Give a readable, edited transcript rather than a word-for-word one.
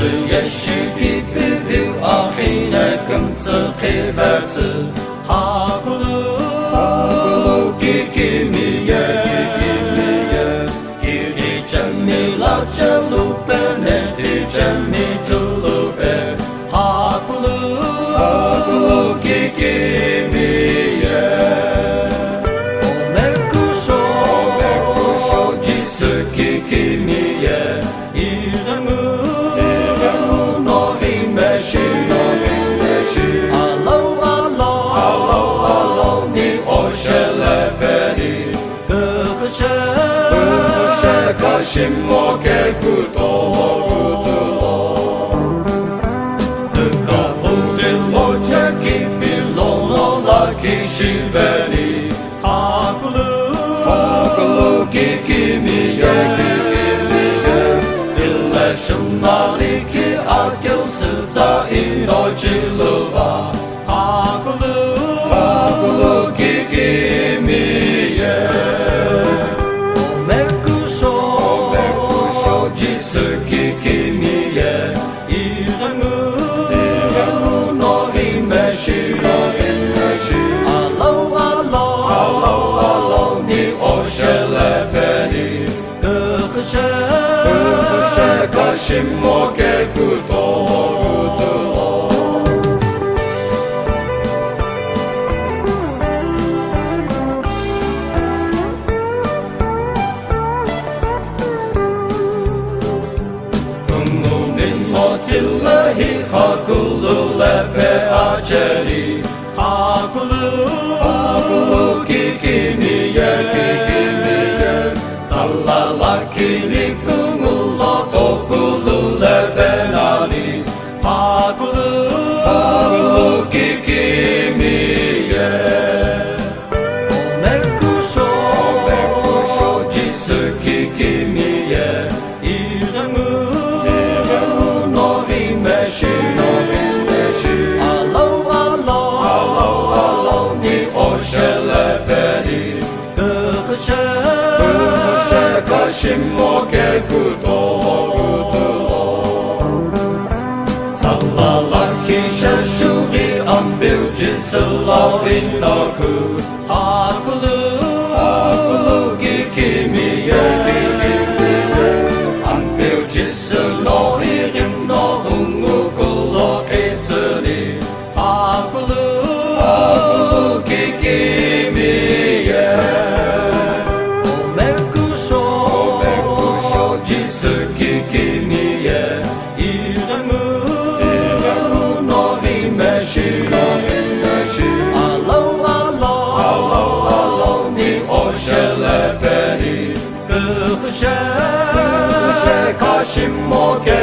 예수 기쁘드 아히네 금ጽ히 베스 하글루 기기미예 길이 점미라 젤루베네 디점미 툴루베 하글루 기기미예 오메쿠쇼 지스 기기미예 Shimoke kuto Tuka pudilo jaki bilono laki shiveri Hakulu kikimiye Ille shumaliki akil suza ino jiluva Hakulu kikimiye Kikimiye Iramu no himeshi Alo ni oshelepeni Gıkışe kashimoke kuto Tillahi hakulu lepe aceri Hakulu kikimiye Tallala kini kumulla kokulu lepe nani Hakulu kikimiye Omekusho jisu kikimiye Iramu Alo ni oshelepeni Gıkışe kashimoke kuto Sallalaki sheshuri ambil jisalavinoku Hakulu kikimiye Ambil jisano hirim no hungukulo itsuri Hakulu kikimiye Omekusho jisu kikimiye Iramu no himeshi Alo ni oshelepeni Gıkışe kashimoke